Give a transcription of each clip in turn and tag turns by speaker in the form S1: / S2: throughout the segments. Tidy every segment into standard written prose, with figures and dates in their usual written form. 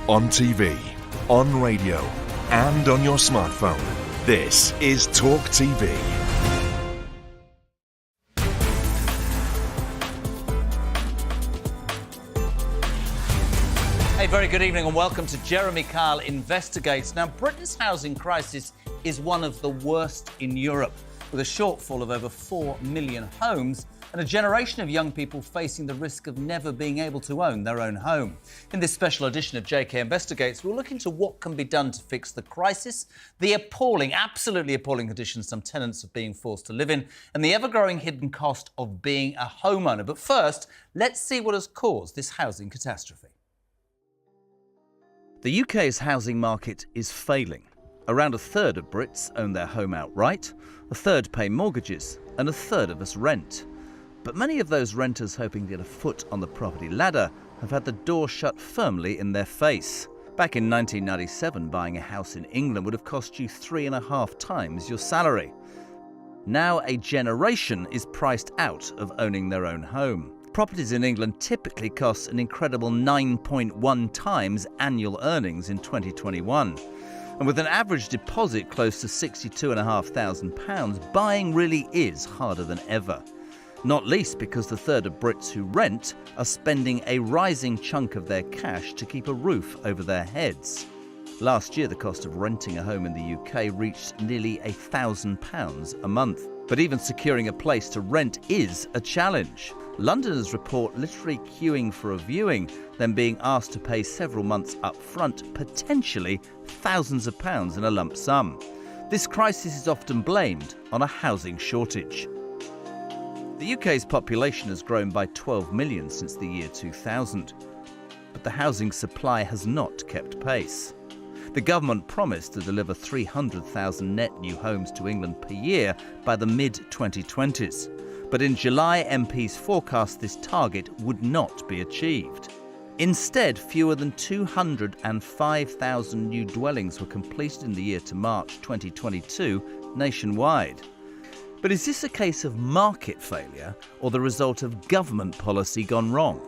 S1: on TV, on radio, and on your smartphone. This is talkTV.
S2: Hey, very good evening and welcome to Jeremy Kyle Investigates. Now, Britain's housing crisis is one of the worst in Europe, with a shortfall of over 4 million homes and a generation of young people facing the risk of never being able to own their own home. In this special edition of JK Investigates, we'll look into what can be done to fix the crisis, the appalling, absolutely appalling conditions some tenants are being forced to live in, and the ever-growing hidden cost of being a homeowner. But first, let's see what has caused this housing catastrophe. The UK's housing market is failing. Around a third of Brits own their home outright, a third pay mortgages, and a third of us rent. But many of those renters hoping to get a foot on the property ladder have had the door shut firmly in their face. Back in 1997, buying a house in England would have cost you 3.5 times your salary. Now a generation is priced out of owning their own home. Properties in England typically cost an incredible 9.1 times annual earnings in 2021. And with an average deposit close to £62,500, buying really is harder than ever. Not least because the third of Brits who rent are spending a rising chunk of their cash to keep a roof over their heads. Last year, the cost of renting a home in the UK reached nearly £1,000 a month. But even securing a place to rent is a challenge. Londoners report literally queuing for a viewing, then being asked to pay several months up front, potentially thousands of pounds in a lump sum. This crisis is often blamed on a housing shortage. The UK's population has grown by 12 million since the year 2000, but the housing supply has not kept pace. The government promised to deliver 300,000 net new homes to England per year by the mid-2020s. But in July, MPs forecast this target would not be achieved. Instead, fewer than 205,000 new dwellings were completed in the year to March 2022 nationwide. But is this a case of market failure or the result of government policy gone wrong?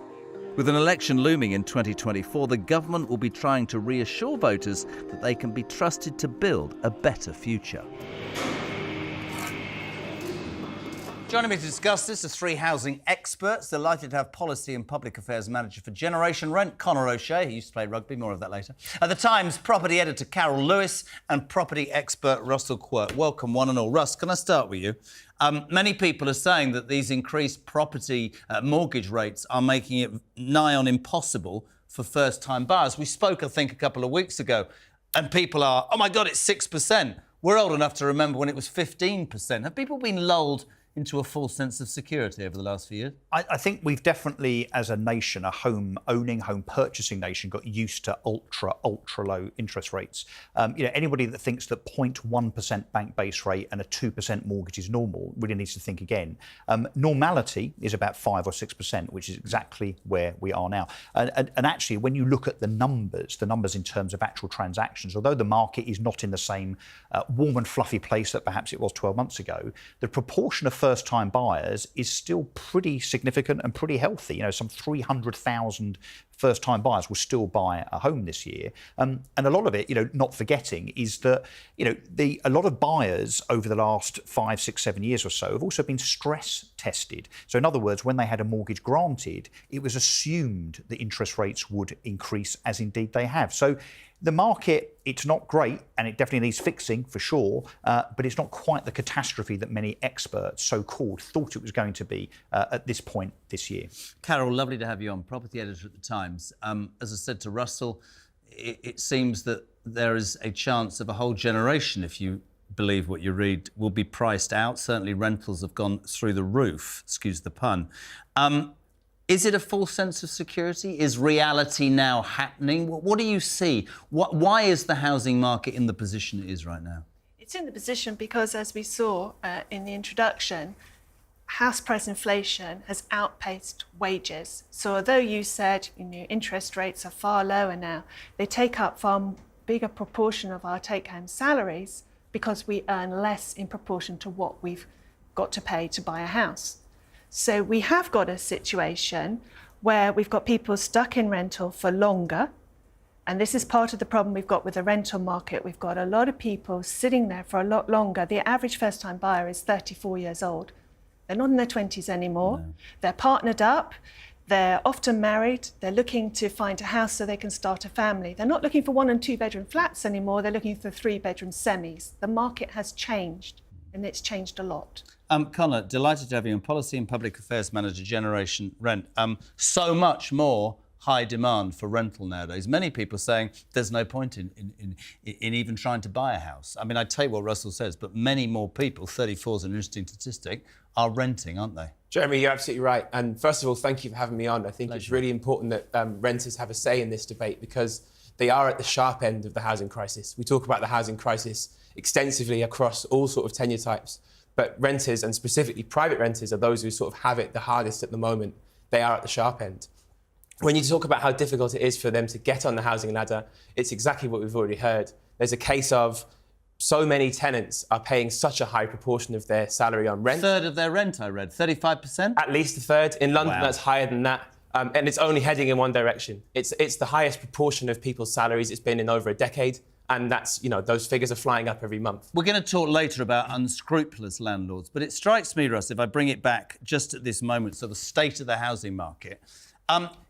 S2: With an election looming in 2024, the government will be trying to reassure voters that they can be trusted to build a better future. Joining me to discuss this are three housing experts. Delighted to have Policy and Public Affairs Manager for Generation Rent, Conor O'Shea, who used to play rugby, more of that later. At The Times, Property Editor Carol Lewis and Property Expert Russell Quirk. Welcome, one and all. Russ, can I start with you? Many people are saying that these increased property mortgage rates are making it nigh on impossible for first-time buyers. We spoke, I think, a couple of weeks ago, and people are, oh, my God, it's 6%. We're old enough to remember when it was 15%. Have people been lulled into a false sense of security over the last few years?
S3: I think we've definitely, as a nation, a home-owning, home-purchasing nation, got used to ultra low interest rates. Anybody that thinks that 0.1% bank base rate and a 2% mortgage is normal really needs to think again. Normality is about 5 or 6%, which is exactly where we are now. And actually, when you look at the numbers in terms of actual transactions, although the market is not in the same warm and fluffy place that perhaps it was 12 months ago, the proportion of first-time buyers is still pretty significant and pretty healthy. Some 300,000 first-time buyers will still buy a home this year. And a lot of it, not forgetting, is that, a lot of buyers over the last 5, 6, 7 years or so have also been stress tested. So in other words, when they had a mortgage granted, it was assumed that interest rates would increase, as indeed they have. So the market, it's not great, and it definitely needs fixing for sure, but it's not quite the catastrophe that many experts, so-called, thought it was going to be at this point this year.
S2: Carol, lovely to have you on, Property Editor at The Times. As I said to Russell, it seems that there is a chance of a whole generation, if you believe what you read, will be priced out. Certainly rentals have gone through the roof, excuse the pun. Is it a false sense of security? Is reality now happening? What do you see? Why is the housing market in the position it is right now?
S4: It's in the position because, as we saw in the introduction, house price inflation has outpaced wages. So although you said interest rates are far lower now, they take up far bigger proportion of our take-home salaries because we earn less in proportion to what we've got to pay to buy a house. So we have got a situation where we've got people stuck in rental for longer, And this is part of the problem we've got with the rental market. We've got a lot of people sitting there for a lot longer. The average first-time buyer is 34 years old. They're not in their 20s anymore. No. They're partnered up. They're often married. They're looking to find a house so they can start a family. They're not looking for 1- and 2-bedroom flats anymore. They're looking for 3-bedroom semis. The market has changed, and it's changed a lot.
S2: Connor, delighted to have you on Policy and Public Affairs Manager, Generation Rent. So much more high demand for rental nowadays. Many people saying there's no point in even trying to buy a house. I mean, I take what Russell says, but many more people, 34 is an interesting statistic, are renting, aren't they?
S5: Jeremy, you're absolutely right. And first of all, thank you for having me on. I think it's really important that renters have a say in this debate because they are at the sharp end of the housing crisis. We talk about the housing crisis extensively across all sort of tenure types, but renters, and specifically private renters, are those who sort of have it the hardest at the moment. They are at the sharp end. When you talk about how difficult it is for them to get on the housing ladder, it's exactly what we've already heard. There's a case of so many tenants are paying such a high proportion of their salary on rent.
S2: A third of their rent, I read. 35%?
S5: At least a third. In London,
S2: Wow.
S5: That's higher than that. And it's only heading in one direction. It's the highest proportion of people's salaries it's been in over a decade. And that's, those figures are flying up every month.
S2: We're going to talk later about unscrupulous landlords. But it strikes me, Russ, if I bring it back just at this moment, so the state of the housing market,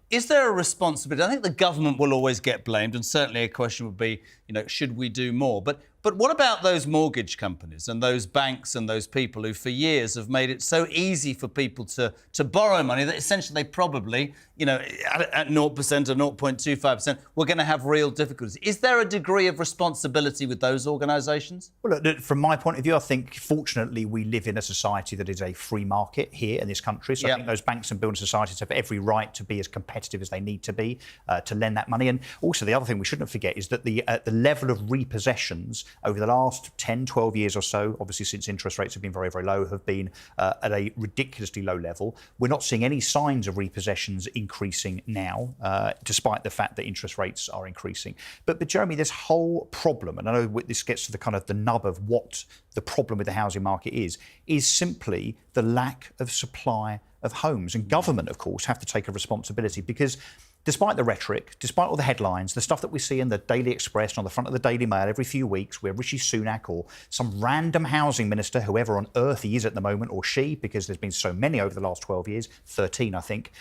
S2: is there a responsibility? I think the government will always get blamed, and certainly a question would be, should we do more? But what about those mortgage companies and those banks and those people who for years have made it so easy for people to borrow money that essentially they probably, at 0% or 0.25%, we're going to have real difficulties. Is there a degree of responsibility with those organisations?
S3: Well, look, from my point of view, I think, fortunately, we live in a society that is a free market here in this country. So I think those banks and building societies have every right to be as competitive as they need to be to lend that money. And also, the other thing we shouldn't forget is that the level of repossessions over the last 10, 12 years or so, obviously since interest rates have been very, very low, have been at a ridiculously low level. We're not seeing any signs of repossessions increasing now, despite the fact that interest rates are increasing. But Jeremy, this whole problem, and I know this gets to the kind of the nub of what the problem with the housing market is simply the lack of supply of homes. And government, of course, have to take a responsibility because despite the rhetoric, despite all the headlines, the stuff that we see in the Daily Express and on the front of the Daily Mail every few weeks, where Rishi Sunak or some random housing minister, whoever on earth he is at the moment, or she, because there's been so many over the last 12 years, 13, I think,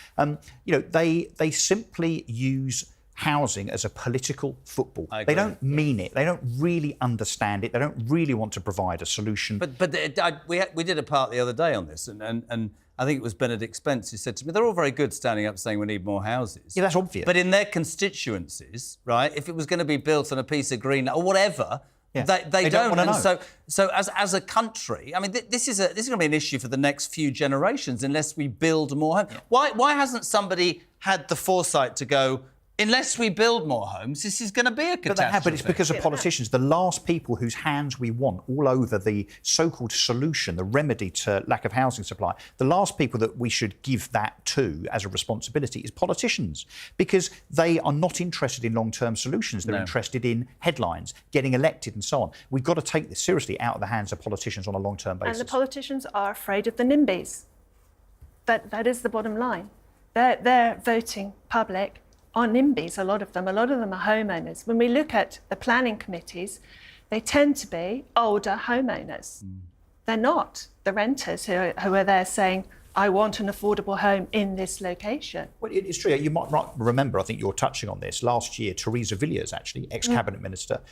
S3: they simply use housing as a political football. They don't mean it. They don't really understand it. They don't really want to provide a solution.
S2: We did a part the other day on this, and I think it was Benedict Spence who said to me, they're all very good standing up saying we need more houses.
S3: Yeah, that's obvious.
S2: But in their constituencies, right, if it was going to be built on a piece of green or whatever, they don't. And so as a country, I mean, this is going to be an issue for the next few generations unless we build more homes. Yeah. Why hasn't somebody had the foresight to go, unless we build more homes, this is going to be a catastrophe?
S3: But they have, but it's because of politicians. The last people whose hands we want all over the so-called solution, the remedy to lack of housing supply, the last people that we should give that to as a responsibility is politicians, because they are not interested in long-term solutions. They're interested in headlines, getting elected and so on. We've got to take this seriously out of the hands of politicians on a long-term basis.
S4: And the politicians are afraid of the NIMBYs. That is the bottom line. They're voting public on NIMBYs, a lot of them. A lot of them are homeowners. When we look at the planning committees, they tend to be older homeowners. They're not the renters who are there saying, I want an affordable home in this location.
S3: Well, it's true. You might remember, I think you're touching on this, last year, Theresa Villiers, actually, ex-cabinet minister,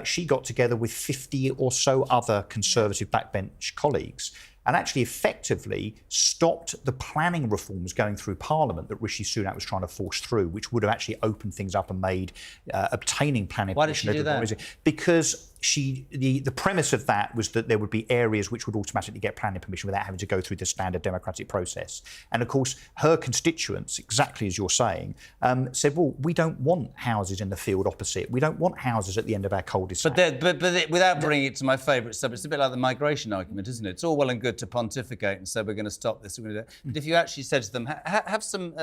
S3: she got together with 50 or so other Conservative backbench colleagues and actually effectively stopped the planning reforms going through Parliament that Rishi Sunak was trying to force through, which would have actually opened things up and made obtaining planning permission.
S2: Why did she do that?
S3: Because the premise of that was that there would be areas which would automatically get planning permission without having to go through the standard democratic process. And of course, her constituents, exactly as you're saying, said, well, we don't want houses in the field opposite. We don't want houses at the end of our cul-de-sac.
S2: But without bringing it to my favourite subject, it's a bit like the migration argument, isn't it? It's all well and good to pontificate and say we're going to stop this. But if you actually said to them, have some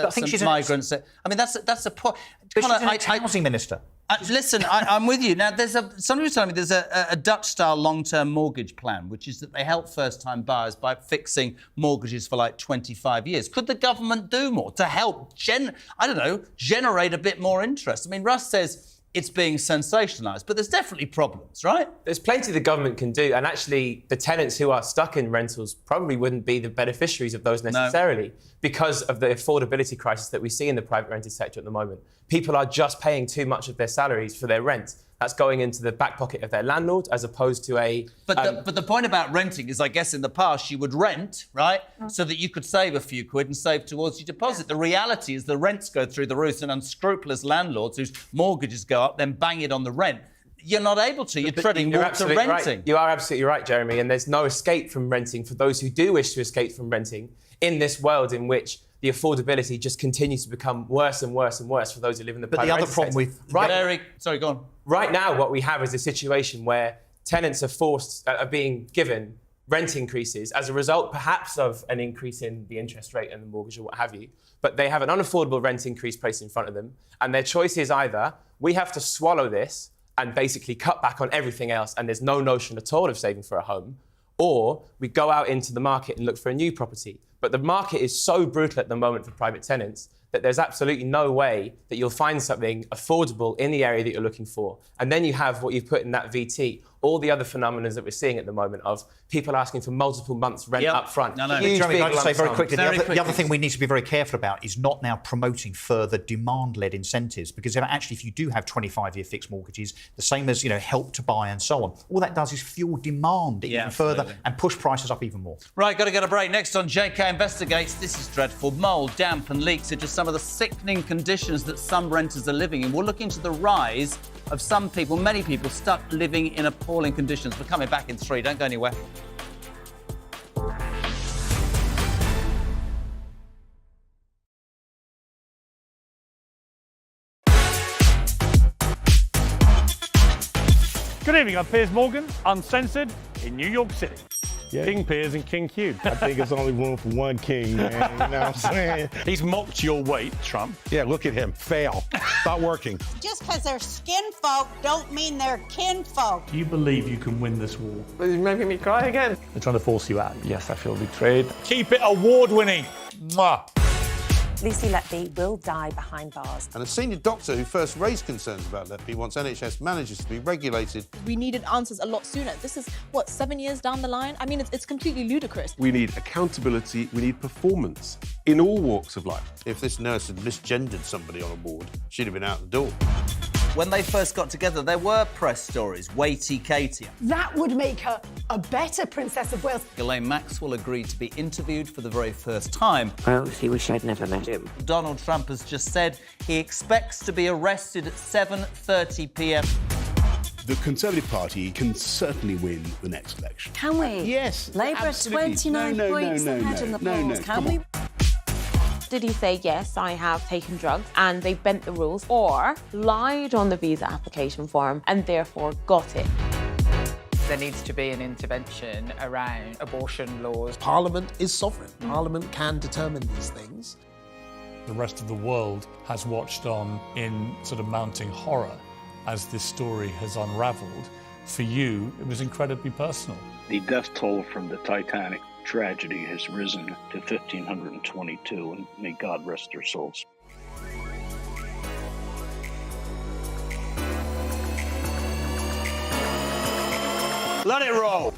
S2: migrants... I mean, that's a point.
S3: But she's an ex-housing minister.
S2: Listen, I'm with you. Now, somebody was telling me there's a Dutch-style long-term mortgage plan, which is that they help first-time buyers by fixing mortgages for like 25 years. Could the government do more to help, generate a bit more interest? I mean, Russ says it's being sensationalised. But there's definitely problems, right?
S5: There's plenty the government can do, and actually the tenants who are stuck in rentals probably wouldn't be the beneficiaries of those necessarily because of the affordability crisis that we see in the private rented sector at the moment. People are just paying too much of their salaries for their rent. That's going into the back pocket of their landlord as opposed to a...
S2: But the point about renting is, I guess, in the past, you would rent, right, so that you could save a few quid and save towards your deposit. Yeah. The reality is the rents go through the roof and unscrupulous landlords whose mortgages go up, then bang it on the rent. You're not able to. You're treading water renting.
S5: Right. You are absolutely right, Jeremy, and there's no escape from renting for those who do wish to escape from renting in this world in which the affordability just continues to become worse and worse and worse for those who live in the private rented sector.
S3: But the other problem with...
S2: Eric, sorry, go on.
S5: Right now, what we have is a situation where tenants are being given rent increases as a result, perhaps, of an increase in the interest rate and the mortgage or what have you. But they have an unaffordable rent increase placed in front of them, and their choice is either we have to swallow this and basically cut back on everything else, and there's no notion at all of saving for a home, or we go out into the market and look for a new property. But the market is so brutal at the moment for private tenants that there's absolutely no way that you'll find something affordable in the area that you're looking for. And then you have what you've put in that VT, all the other phenomena that we're seeing at the moment of people asking for multiple months rent up front.
S3: Jeremy, can I just say very quickly, the other thing we need to be very careful about is not now promoting further demand-led incentives, because if you do have 25-year fixed mortgages, the same as, help to buy and so on, all that does is fuel demand even further and push prices up even more.
S2: Right, got to get a break. Next on JK Investigates, this is dreadful. Mould, damp and leaks are just some of the sickening conditions that some renters are living in. We'll look into the rise of some people, many people, stuck living in appalling conditions. We're coming back in 3. Don't go anywhere.
S6: Good evening, I'm Piers Morgan, uncensored in New York City.
S7: Yeah.
S6: King Piers and King Hugh.
S7: I think it's only room for one king, man. You know what I'm saying?
S6: He's mocked your weight, Trump.
S7: Yeah, look at him. Fail. Stop working.
S8: Just because they're skin folk don't mean they're kin folk.
S6: Do you believe you can win this war?
S5: You're making me cry again.
S6: They're trying to force you out.
S9: Yes, I feel betrayed.
S6: Keep it award-winning. Mwah.
S10: Lucy Letby will die behind bars.
S11: And a senior doctor who first raised concerns about Letby wants NHS managers to be regulated.
S12: We needed answers a lot sooner. This is, 7 years down the line? I mean, it's completely ludicrous.
S13: We need accountability, we need performance in all walks of life.
S11: If this nurse had misgendered somebody on a ward, she'd have been out the door.
S2: When they first got together, there were press stories. Waity Katie.
S14: That would make her a better Princess of Wales.
S2: Ghislaine Maxwell agreed to be interviewed for the very first time.
S10: I honestly wish I'd never met him.
S2: Donald Trump has just said he expects to be arrested at 7:30 p.m.
S15: The Conservative Party can certainly win the next election.
S10: Can we?
S15: Yes.
S10: Labour 29 points ahead in the polls. Can we?
S12: Did he say, yes, I have taken drugs and they bent the rules, or lied on the visa application form and therefore got it?
S9: There needs to be an intervention around abortion laws.
S16: Parliament is sovereign. Parliament can determine these things.
S6: The rest of the world has watched on in sort of mounting horror as this story has unravelled. For you, it was incredibly personal.
S17: The death toll from the Titanic tragedy has risen to 1,522, and may God rest their souls.
S7: Let it roll.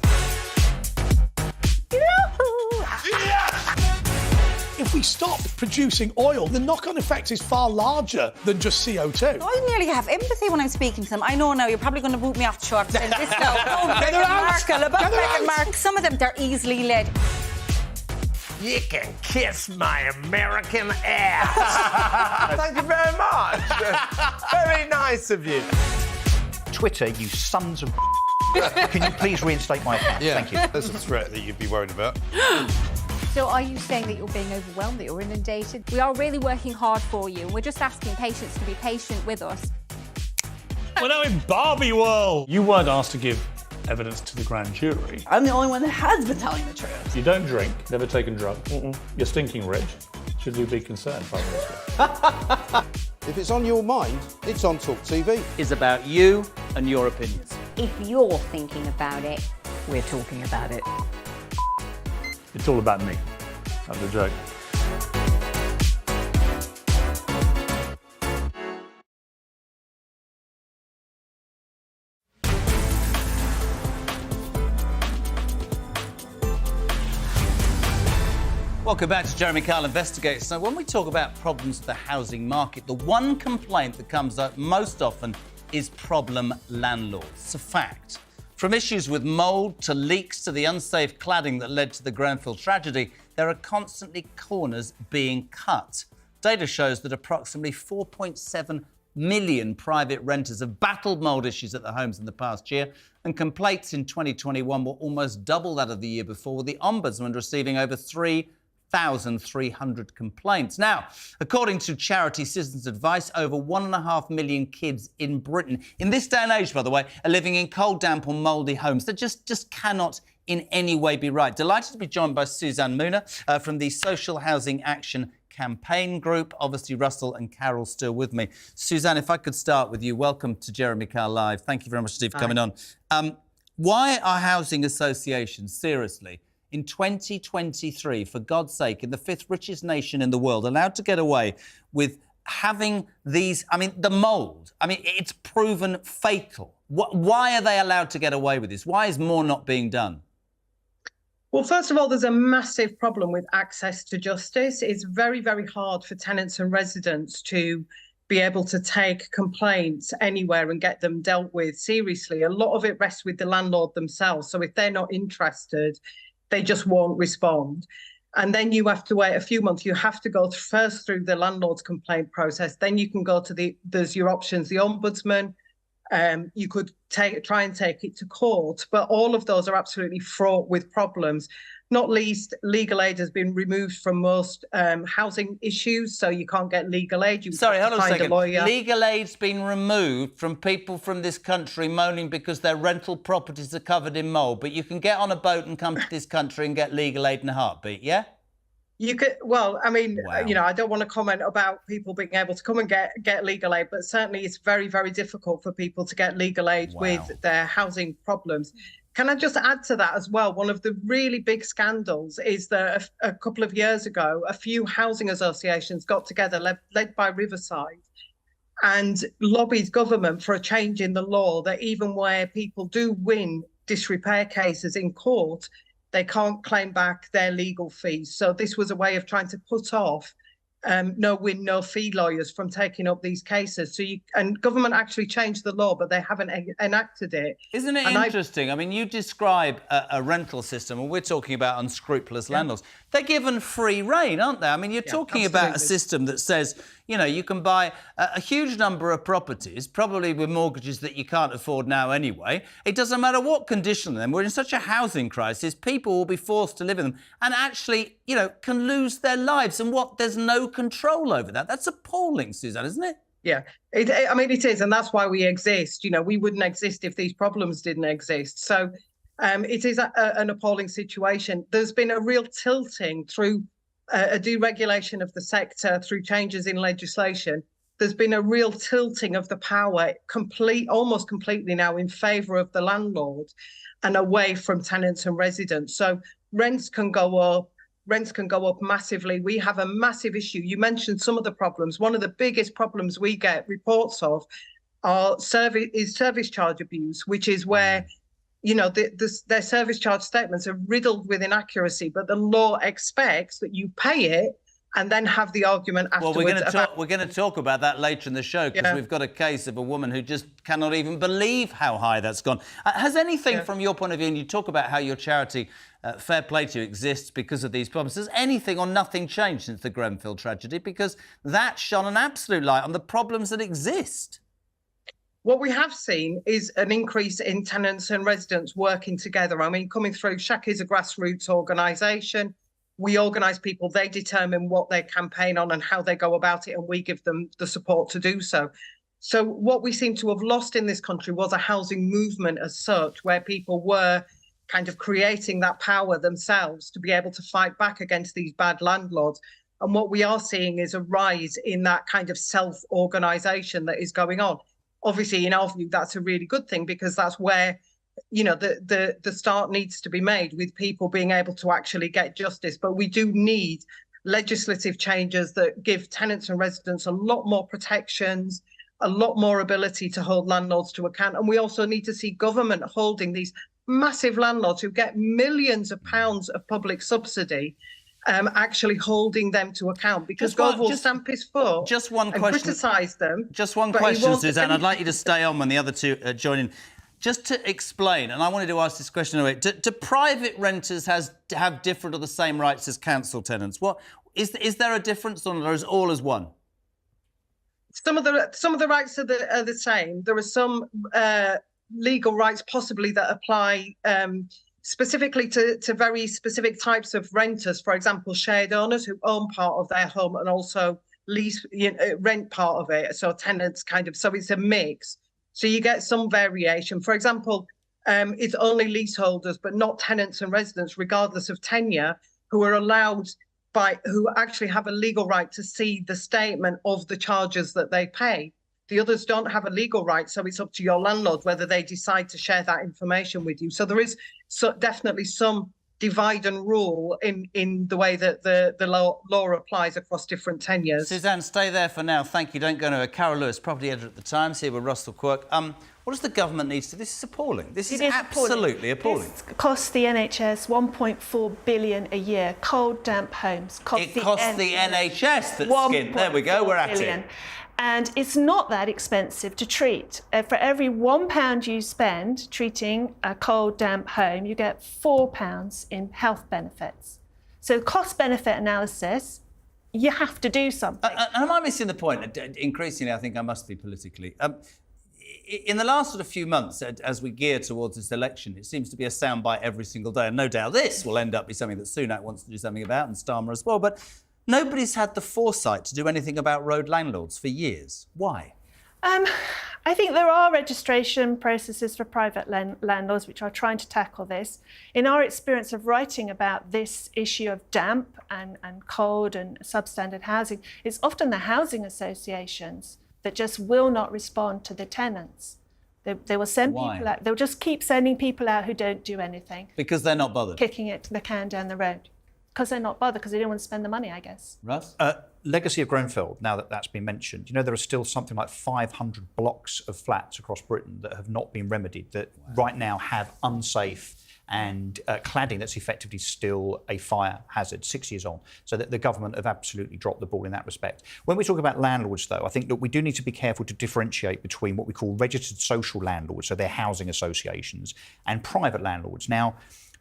S16: If we stop producing oil, the knock-on effect is far larger than just CO2.
S8: I nearly have empathy when I'm speaking to them. I know now you're probably going to boot me off the show after saying this now. Meghan Markle. Some of them, they're easily led.
S7: You can kiss my American ass. Thank you very much. Very nice of you.
S3: Twitter, you sons of... Can you please reinstate my account?
S11: Yeah.
S3: Thank you.
S11: There's a threat that you'd be worried about.
S14: So are you saying that you're being overwhelmed, that you're inundated? We are really working hard for you, and we're just asking patients to be patient with us.
S6: We're now in Barbie world. You weren't asked to give evidence to the grand jury.
S8: I'm the only one that has been telling the truth.
S6: You don't drink, never taken drugs. You're stinking rich. Should we be concerned, Prime Minister?
S11: If it's on your mind, it's on talkTV.
S2: Is about you and your opinions.
S10: If you're thinking about it, we're talking about it.
S6: It's all about me. That was a joke.
S2: Welcome back to Jeremy Kyle Investigates. So when we talk about problems of the housing market, the one complaint that comes up most often is problem landlords. It's a fact. From issues with mould to leaks to the unsafe cladding that led to the Grenfell tragedy, there are constantly corners being cut. Data shows that approximately 4.7 million private renters have battled mould issues at their homes in the past year, and complaints in 2021 were almost double that of the year before, with the Ombudsman receiving over 3,300 complaints. Now, according to charity Citizens Advice, over 1.5 million kids in Britain, in this day and age, by the way, are living in cold, damp or mouldy homes that just cannot in any way be right. Delighted to be joined by Suzanne Mooner from the Social Housing Action Campaign Group. Obviously, Russell and Carol still with me. Suzanne, if I could start with you. Welcome to Jeremy Kyle Live. Thank you very much, Steve, for coming on. Why are housing associations, seriously, in 2023, for God's sake, in the fifth richest nation in the world, allowed to get away with having these, the mould? It's proven fatal. Why are they allowed to get away with this? Why is more not being done?
S18: Well, first of all, there's a massive problem with access to justice. It's very, very hard for tenants and residents to be able to take complaints anywhere and get them dealt with seriously. A lot of it rests with the landlord themselves. So if they're not interested, they just won't respond. And then you have to wait a few months. You have to go first through the landlord's complaint process. Then you can go to there's your options, the Ombudsman. You could try and take it to court, but all of those are absolutely fraught with problems. Not least, legal aid has been removed from most housing issues, so you can't get legal aid.
S2: Sorry, hold on a second. Legal aid's been removed from people from this country moaning because their rental properties are covered in mould, but you can get on a boat and come to this country and get legal aid in a heartbeat, yeah?
S18: You could, well,
S2: Wow.
S18: I don't want to comment about people being able to come and get legal aid, but certainly it's very, very difficult for people to get legal aid with their housing problems. Can I just add to that as well? One of the really big scandals is that a couple of years ago, a few housing associations got together, led by Riverside, and lobbied government for a change in the law that even where people do win disrepair cases in court, they can't claim back their legal fees. So this was a way of trying to put off no win, no fee lawyers from taking up these cases. And government actually changed the law, but they haven't enacted it.
S2: Isn't it interesting? You describe a rental system, and we're talking about unscrupulous landlords. They're given free rein, aren't they? You're talking about a system that says, you can buy a huge number of properties, probably with mortgages that you can't afford now anyway. It doesn't matter what condition they're in. We're in such a housing crisis, people will be forced to live in them and actually, can lose their lives. And there's no control over that. That's appalling, Suzanne, isn't it?
S18: Yeah, it is. And that's why we exist. We wouldn't exist if these problems didn't exist. So it is an appalling situation. There's been a real tilting through a deregulation of the sector, through changes in legislation. There's been a real tilting of the power almost completely now in favour of the landlord and away from tenants and residents. So rents can go up. Rents can go up massively. We have a massive issue. You mentioned some of the problems. One of the biggest problems we get reports of is service charge abuse, which is where their service charge statements are riddled with inaccuracy, but the law expects that you pay it and then have the argument afterwards.
S2: Well, we're going to talk about that later in the show, because we've got a case of a woman who just cannot even believe how high that's gone. Has anything from your point of view, and you talk about how your charity, Fair Play to You, exists because of these problems, has anything or nothing changed since the Grenfell tragedy? Because that shone an absolute light on the problems that exist.
S18: What we have seen is an increase in tenants and residents working together. Coming through, Shack is a grassroots organisation. We organise people, they determine what they campaign on and how they go about it, and we give them the support to do so. So what we seem to have lost in this country was a housing movement as such, where people were kind of creating that power themselves to be able to fight back against these bad landlords. And what we are seeing is a rise in that kind of self-organisation that is going on. Obviously, in our view, that's a really good thing, because that's where, the start needs to be made, with people being able to actually get justice. But we do need legislative changes that give tenants and residents a lot more protections, a lot more ability to hold landlords to account. And we also need to see government holding these massive landlords who get millions of pounds of public subsidy actually holding them to account, because God will stamp his foot
S2: just one
S18: and
S2: question.
S18: criticise them.
S2: Just one
S18: but he
S2: question,
S18: won't-
S2: Suzanne. I'd like you to stay on when the other two join in. Just to explain, and I wanted to ask this question anyway, do private renters have different or the same rights as council tenants? What is there a difference, or is all as one?
S18: Some of the rights are the same. There are some legal rights possibly that apply specifically to very specific types of renters. For example, shared owners who own part of their home and also lease rent part of it. So tenants so it's a mix. So you get some variation. For example, it's only leaseholders but not tenants and residents, regardless of tenure, who are allowed who actually have a legal right to see the statement of the charges that they pay. The others don't have a legal right, so it's up to your landlord whether they decide to share that information with you. So there is definitely some divide and rule in the way that the law applies across different tenures.
S2: Suzanne, stay there for now. Thank you. Don't go anywhere. Carol Lewis, property editor at The Times, here with Russell Quirk. What does the government need to do? This is appalling. This is absolutely appalling.
S4: This costs the NHS 1.4 billion a year. Cold, damp homes.
S2: It costs the NHS that's skint. There we go. We're at it.
S4: And it's not that expensive to treat. For every £1 you spend treating a cold, damp home, you get £4 in health benefits. So cost-benefit analysis, you have to do something.
S2: Am I missing the point? Increasingly, I think I must be politically. In the last sort of few months, as we gear towards this election, it seems to be a soundbite every single day. And no doubt this will end up being something that Sunak wants to do something about, and Starmer as well. But nobody's had the foresight to do anything about road landlords for years. Why?
S4: I think there are registration processes for private landlords which are trying to tackle this. In our experience of writing about this issue of damp and cold and substandard housing, it's often the housing associations that just will not respond to the tenants. They will send people out. They'll just keep sending people out who don't do anything.
S2: Because they're not bothered.
S4: Kicking the can down the road. Because they're not bothered, because they don't want to spend the money, I guess.
S2: Russ?
S3: Legacy of Grenfell, now that that's been mentioned, there are still something like 500 blocks of flats across Britain that have not been remedied, that right now have unsafe and cladding that's effectively still a fire hazard 6 years on. So that the government have absolutely dropped the ball in that respect. When we talk about landlords, though, I think that we do need to be careful to differentiate between what we call registered social landlords, so they're housing associations, and private landlords. Now,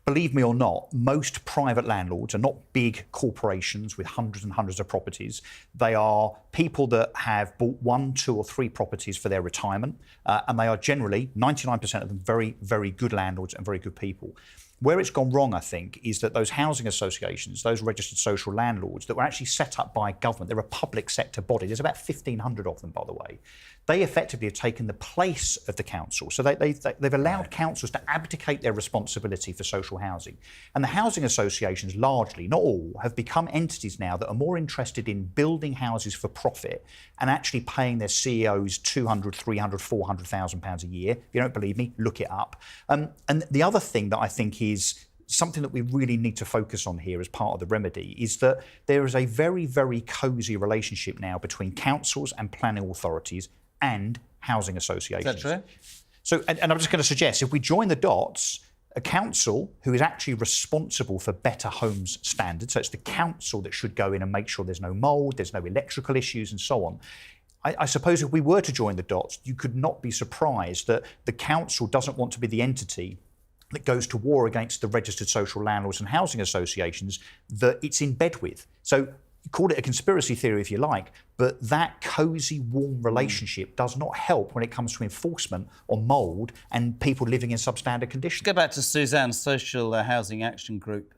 S3: believe me or not, most private landlords are not big corporations with hundreds and hundreds of properties. They are people that have bought 1, 2 or 3 properties for their retirement, and they are generally, 99% of them, very, very good landlords and very good people. Where it's gone wrong, I think, is that those housing associations, those registered social landlords that were actually set up by government, they're a public sector body, there's about 1,500 of them, by the way, they effectively have taken the place of the council. So they've allowed councils to abdicate their responsibility for social housing. And the housing associations, largely, not all, have become entities now that are more interested in building houses for profit and actually paying their CEOs £200,000, £300,000, £400,000 a year. If you don't believe me, look it up. And the other thing that I think is something that we really need to focus on here as part of the remedy is that there is a very, very cosy relationship now between councils and planning authorities and housing associations.
S2: Is that true?
S3: So, and I'm just going to suggest, if we join the dots, a council who is actually responsible for better homes standards, so it's the council that should go in and make sure there's no mould, there's no electrical issues and so on. I suppose if we were to join the dots, you could not be surprised that the council doesn't want to be the entity that goes to war against the registered social landlords and housing associations that it's in bed with. So call it a conspiracy theory if you like, but that cosy, warm relationship does not help when it comes to enforcement on mould and people living in substandard conditions.
S2: Go back to Suzanne, Social Housing Action Group,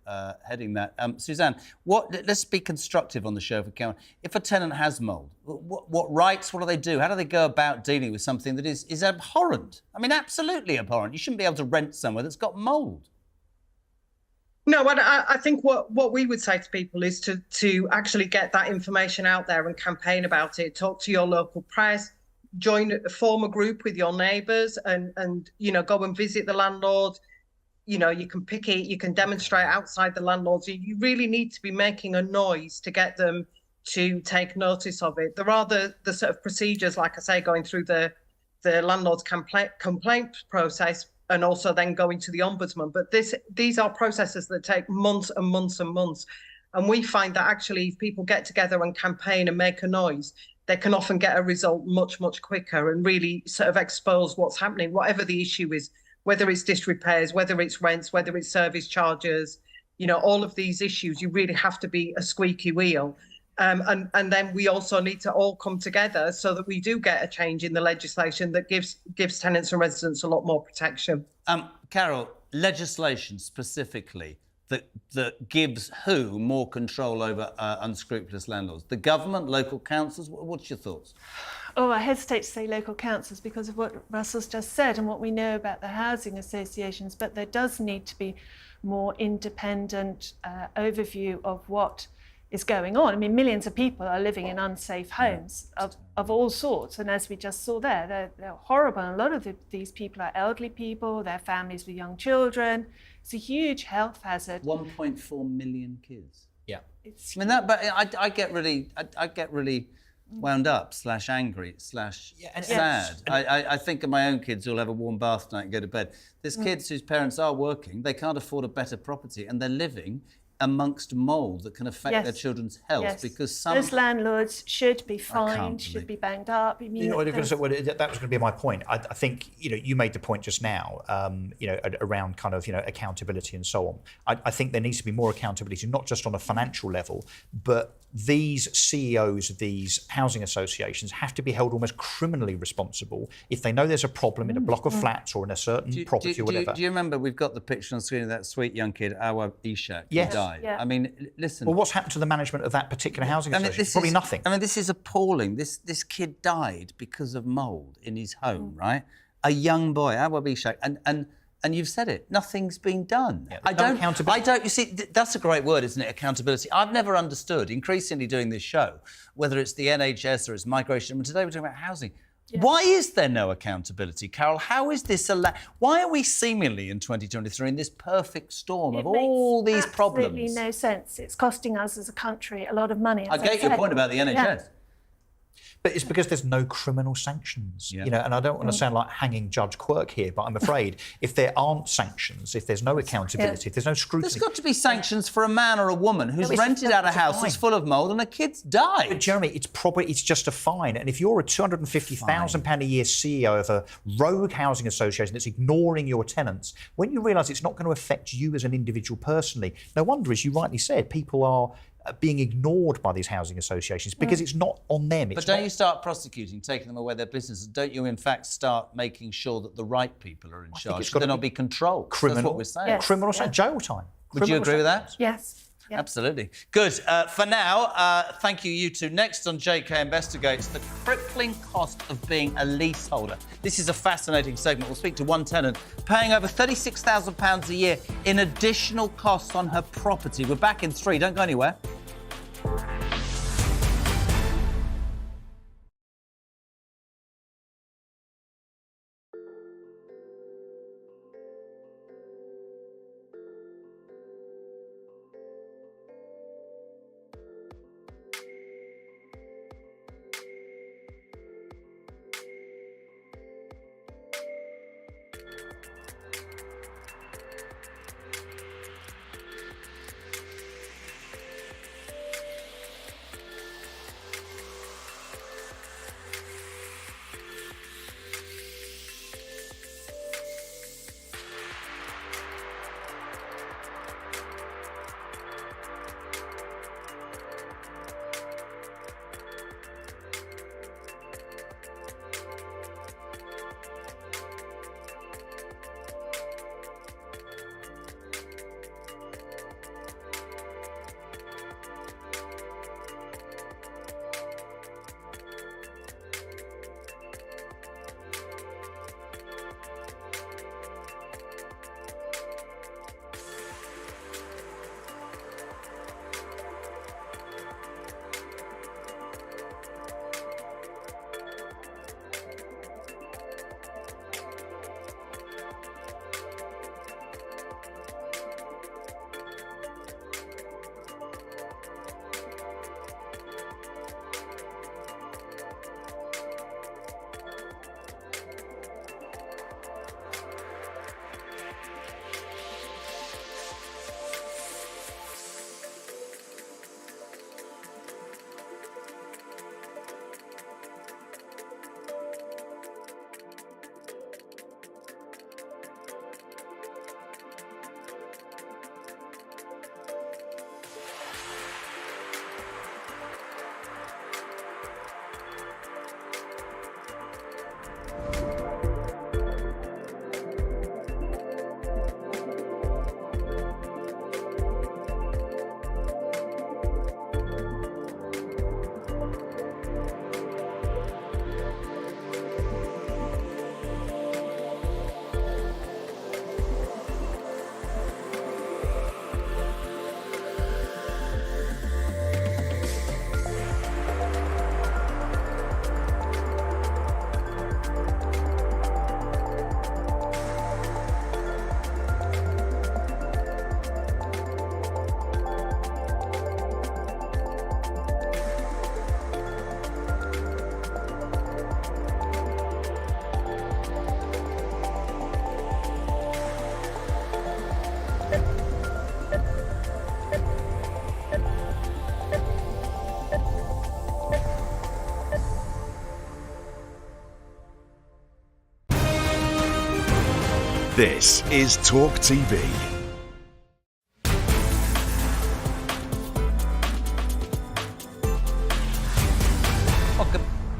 S2: heading that. Suzanne, let's be constructive on the show for Karen. If a tenant has mould, what rights, what do they do? How do they go about dealing with something that is abhorrent? I mean, absolutely abhorrent. You shouldn't be able to rent somewhere that's got mould.
S18: No, I think what we would say to people is to actually get that information out there and campaign about it. Talk to your local press, form a group with your neighbours, and go and visit the landlord. You can picket, you can demonstrate outside the landlords. You really need to be making a noise to get them to take notice of it. There are the sort of procedures, like I say, going through the landlord's complaint process, and also then going to the ombudsman. But these are processes that take months and months and months. And we find that actually if people get together and campaign and make a noise, they can often get a result much, much quicker and really sort of expose what's happening, whatever the issue is, whether it's disrepairs, whether it's rents, whether it's service charges, you know, all of these issues, you really have to be a squeaky wheel. And then we also need to all come together so that we do get a change in the legislation that gives tenants and residents a lot more protection.
S2: Carol, legislation specifically that gives who more control over unscrupulous landlords? The government, local councils? What's your thoughts?
S4: Oh, I hesitate to say local councils because of what Russell's just said and what we know about the housing associations, but there does need to be more independent overview of what is going on. I mean, millions of people are living in unsafe homes of all sorts, and as we just saw there, they're horrible. And a lot of these people are elderly people, their families with young children. It's a huge health hazard.
S2: 1.4 million kids.
S3: Yeah.
S4: It's
S2: I mean, that, but I get really wound up / angry / sad. I think of my own kids who'll have a warm bath tonight and go to bed. There's kids whose parents are working, they can't afford a better property, and they're living amongst mould that can affect their children's health because
S4: those landlords should be fined, should be banged up. I mean,
S3: that was going to be my point. I think you made the point just now, around kind of accountability and so on. I think there needs to be more accountability, not just on a financial level, but these CEOs of these housing associations have to be held almost criminally responsible if they know there's a problem in a block of flats or in a certain property or whatever.
S2: Do you remember we've got the picture on screen of that sweet young kid, Awa Ishak, who died?
S4: Yeah.
S2: I mean, listen.
S3: Well, what's happened to the management of that particular housing association? Probably nothing.
S2: I mean, this is appalling. This kid died because of mould in his home, right? A young boy, Awa Ishak, and you've said it, nothing's been done.
S3: Yeah,
S2: you see, that's a great word, isn't it? Accountability. I've never understood, increasingly doing this show, whether it's the NHS or it's migration. And today we're talking about housing. Yeah. Why is there no accountability, Carol? How is this why are we seemingly in 2023 in this perfect storm of all these problems?
S4: It makes absolutely no sense. It's costing us as a country a lot of money.
S2: I get your point about the NHS.
S4: Yeah.
S3: But it's because there's no criminal sanctions, and I don't want to sound like hanging Judge Quirk here, but I'm afraid if there aren't sanctions, if there's no accountability, if there's no scrutiny...
S2: There's got to be sanctions for a man or a woman who's rented out a house that's full of mould and a kid's died.
S3: But Jeremy, it's just a fine. And if you're a £250,000 a year CEO of a rogue housing association that's ignoring your tenants, when you realise it's not going to affect you as an individual personally, no wonder, as you rightly said, people are being ignored by these housing associations because it's not on them.
S2: But don't you start prosecuting, taking them away their business? Don't you, in fact, start making sure that the right people are in charge? They're not be controlled. That's what we're saying.
S3: Yes. Criminal jail time.
S2: Would you agree with that?
S4: Yes. Yeah.
S2: Absolutely. Good. For now, thank you two. Next on JK Investigates, the crippling cost of being a leaseholder. This is a fascinating segment. We'll speak to one tenant paying over £36,000 a year in additional costs on her property. We're back in 3. Don't go anywhere.
S1: This is talkTV.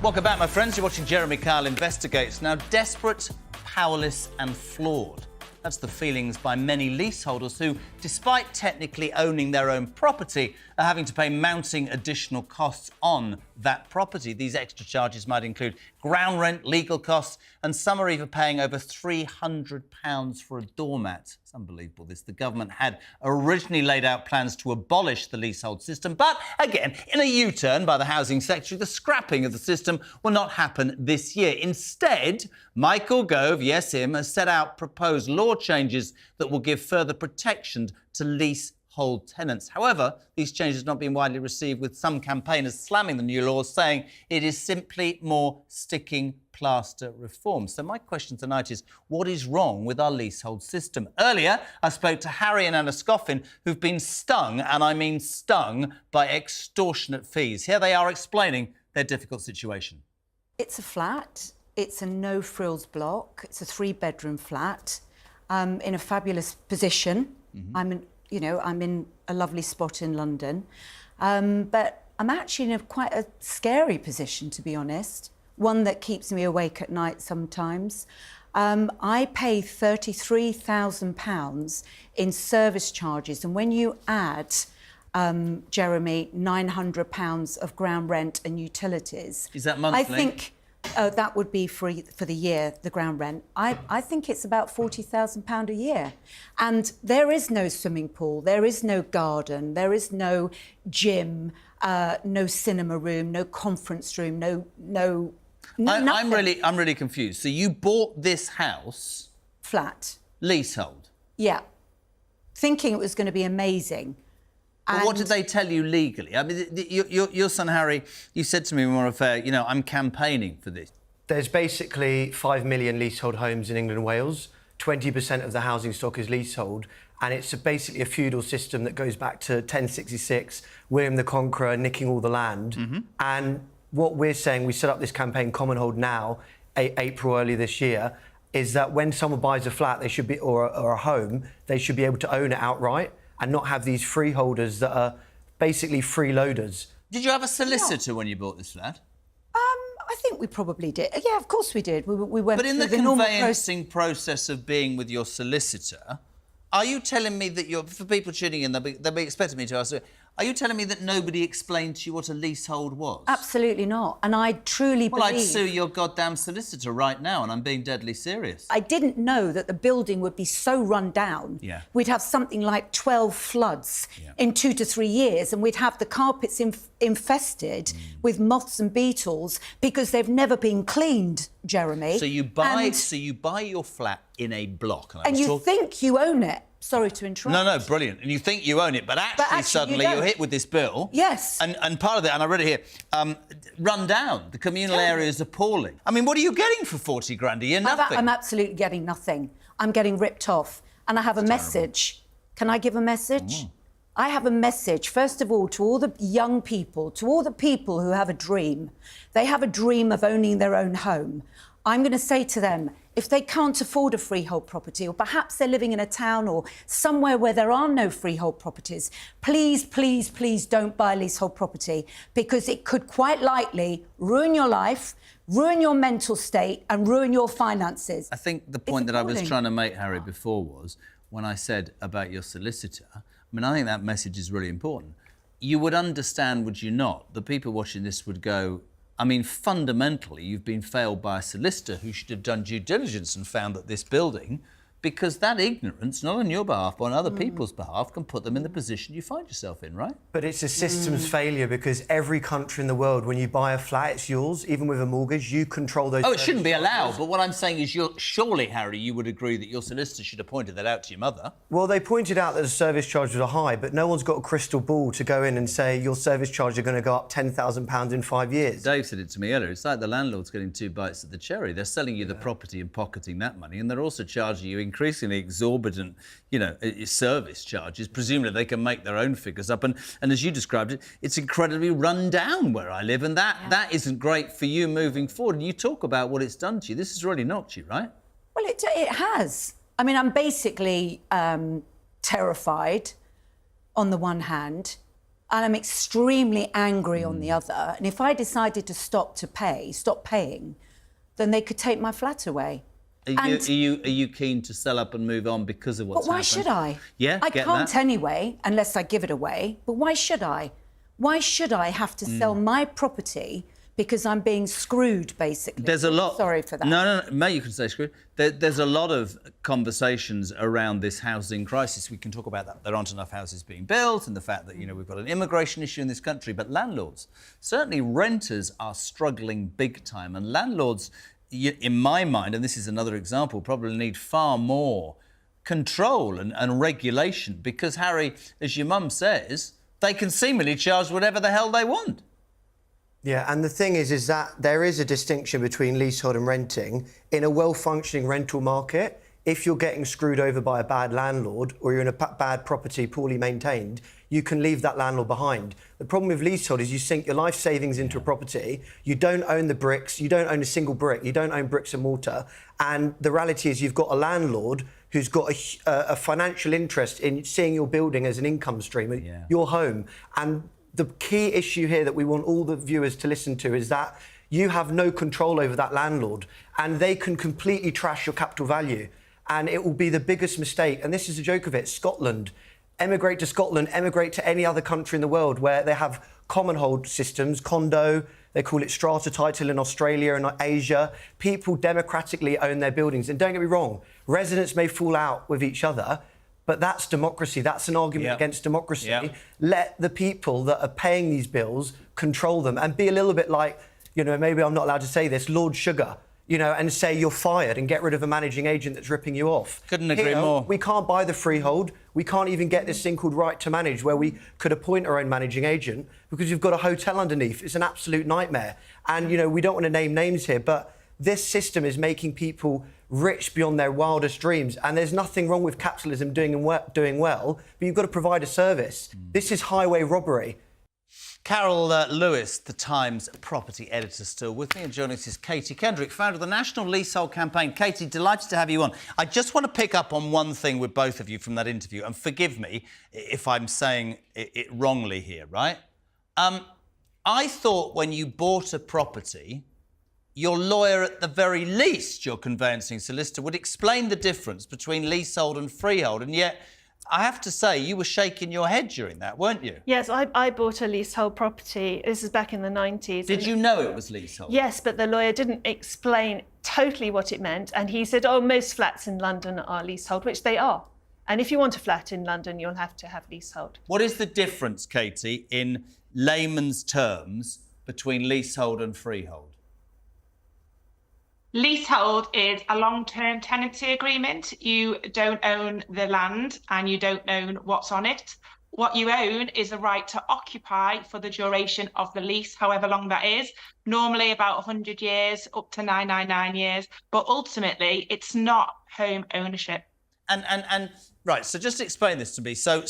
S2: Welcome back, my friends. You're watching Jeremy Kyle Investigates. Now, desperate, powerless and flawed. That's the feelings by many leaseholders who, despite technically owning their own property, are having to pay mounting additional costs on that property. These extra charges might include ground rent, legal costs, and some are even paying over £300 for a doormat. It's unbelievable, this. The government had originally laid out plans to abolish the leasehold system, but again, in a U-turn by the Housing Secretary, the scrapping of the system will not happen this year. Instead, Michael Gove, yes him, has set out proposed law changes that will give further protection to leasehold tenants. However, these changes have not been widely received, with some campaigners slamming the new laws, saying it is simply more sticking plaster reform. So my question tonight is, what is wrong with our leasehold system? Earlier, I spoke to Harry and Anna Scoffin, who've been stung, and I mean stung, by extortionate fees. Here they are explaining their difficult situation.
S19: It's a flat. It's a no-frills block. It's a 3-bedroom flat in a fabulous position. I'm in a lovely spot in London. But I'm actually in quite a scary position, to be honest. One that keeps me awake at night sometimes. I pay £33,000 in service charges. And when you add, Jeremy, £900 of ground rent and utilities...
S2: Is that monthly?
S19: I think that would be for the year, the ground rent. I think it's about £40,000 a year. And there is no swimming pool, there is no garden, there is no gym, no cinema room, no conference room, no
S2: I'm really confused. So you bought this house...
S19: Flat.
S2: Leasehold?
S19: Yeah. Thinking it was going to be amazing.
S2: But what did they tell you legally? I mean, your son Harry, you said to me when we were on affair, I'm campaigning for this.
S20: There's basically 5 million leasehold homes in England and Wales. 20% of the housing stock is leasehold, and it's basically a feudal system that goes back to 1066, William the Conqueror nicking all the land. And what we're saying, we set up this campaign, Common Hold Now, April early this year, is that when someone buys a flat, they should be, or a home, they should be able to own it outright and not have these freeholders that are basically freeloaders.
S2: Did you have a solicitor when you bought this flat?
S19: I think we probably did. Yeah, of course we did. We went
S2: But in
S19: through
S2: the
S19: normal
S2: conveyancing process of being with your solicitor, are you telling me that for people tuning in, they'll be expecting me to ask, are you telling me that nobody explained to you what a leasehold was?
S19: Absolutely not. And I truly believe...
S2: Well, I'd sue your goddamn solicitor right now, and I'm being deadly serious.
S19: I didn't know that the building would be so run down.
S2: Yeah.
S19: We'd have something like 12 floods in 2 to 3 years, and we'd have the carpets infested with moths and beetles because they've never been cleaned, Jeremy.
S2: So you buy your flat in a block.
S19: And you think you own it. Sorry to interrupt.
S2: No, brilliant. And you think you own it, but actually suddenly you're hit with this bill.
S19: Yes.
S2: And part of it, and I read it here, run down. The communal area is appalling. I mean, what are you getting for 40 grand a year? Nothing.
S19: I'm absolutely getting nothing. I'm getting ripped off. And I have a message. Can I give a message? I have a message, first of all, to all the young people, to all the people who have a dream. They have a dream of owning their own home. I'm going to say to them, if they can't afford a freehold property, or perhaps they're living in a town or somewhere where there are no freehold properties, please, please, please don't buy a leasehold property, because it could quite likely ruin your life, ruin your mental state and ruin your finances.
S2: I think the point that I was trying to make, Harry, before was when I said about your solicitor, I mean, I think that message is really important. You would understand, would you not, the people watching this would go, I mean, fundamentally, you've been failed by a solicitor who should have done due diligence and found that this building, because that ignorance, not on your behalf, but on other people's behalf, can put them in the position you find yourself in, right?
S20: But it's a systems failure, because every country in the world, when you buy a flat, it's yours, even with a mortgage, you control those...
S2: Oh, it shouldn't be allowed, but what I'm saying is surely, Harry, you would agree that your solicitor should have pointed that out to your mother.
S20: Well, they pointed out that the service charges are high, but no one's got a crystal ball to go in and say your service charges are going to go up £10,000 in 5 years.
S2: Dave said it to me earlier. It's like the landlord's getting 2 bites at the cherry. They're selling you the property and pocketing that money, and they're also charging you increasingly exorbitant, service charges. Presumably they can make their own figures up. And as you described it, it's incredibly run down where I live, and that isn't great for you moving forward. And you talk about what it's done to you. This has really knocked you, right?
S19: Well, it has. I mean, I'm basically terrified on the one hand, and I'm extremely angry on the other. And if I decided to stop paying, then they could take my flat away.
S2: Are you keen to sell up and move on because of what's happened?
S19: But why should I?
S2: Yeah,
S19: I
S2: get
S19: can't
S2: that.
S19: anyway, unless I give it away. But why should I? Why should I have to sell my property because I'm being screwed, basically?
S2: There's a lot.
S19: Sorry for that.
S2: No, May, you can say screwed. There's a lot of conversations around this housing crisis. We can talk about that. There aren't enough houses being built, and the fact that we've got an immigration issue in this country. But landlords, certainly renters, are struggling big time, and landlords, in my mind, and this is another example, probably need far more control and regulation because, Harry, as your mum says, they can seemingly charge whatever the hell they want.
S20: Yeah, and the thing is that there is a distinction between leasehold and renting. In a well-functioning rental market, if you're getting screwed over by a bad landlord or you're in a bad property, poorly maintained, you can leave that landlord behind. The problem with leasehold is you sink your life savings into a property, you don't own the bricks, you don't own a single brick, you don't own bricks and mortar, and the reality is you've got a landlord who's got a financial interest in seeing your building as an income stream, your home. And the key issue here that we want all the viewers to listen to is that you have no control over that landlord and they can completely trash your capital value. And it will be the biggest mistake. And this is a joke of it. Scotland. Emigrate to Scotland, emigrate to any other country in the world where they have common hold systems, condo, they call it strata title in Australia and Asia. People democratically own their buildings. And don't get me wrong, residents may fall out with each other, but that's democracy. That's an argument against democracy. Let the people that are paying these bills control them and be a little bit like, maybe I'm not allowed to say this, Lord Sugar, and say you're fired and get rid of a managing agent that's ripping you off.
S2: Couldn't agree more.
S20: We can't buy the freehold. We can't even get this thing called right to manage where we could appoint our own managing agent because you've got a hotel underneath. It's an absolute nightmare. And, we don't want to name names here, but this system is making people rich beyond their wildest dreams. And there's nothing wrong with capitalism doing well, but you've got to provide a service. This is highway robbery.
S2: Carol Lewis, The Times property editor, still with me, and joining us is Katie Kendrick, founder of the National Leasehold Campaign. Katie, delighted to have you on. I just want to pick up on one thing with both of you from that interview, and forgive me if I'm saying it wrongly here, right? I thought when you bought a property, your lawyer, at the very least, your conveyancing solicitor, would explain the difference between leasehold and freehold, and yet I have to say, you were shaking your head during that, weren't you?
S4: Yes, I bought a leasehold property. This is back in the 90s.
S2: Did you know it was leasehold?
S4: Yes, but the lawyer didn't explain totally what it meant. And he said, most flats in London are leasehold, which they are. And if you want a flat in London, you'll have to have leasehold.
S2: What is the difference, Katie, in layman's terms between leasehold and freehold?
S21: Leasehold is a long-term tenancy agreement. You don't own the land and you don't own what's on it. What you own is a right to occupy for the duration of the lease, however long that is, normally about 100 years, up to 999 years. But ultimately, it's not home ownership.
S2: And right, so just explain this to me. So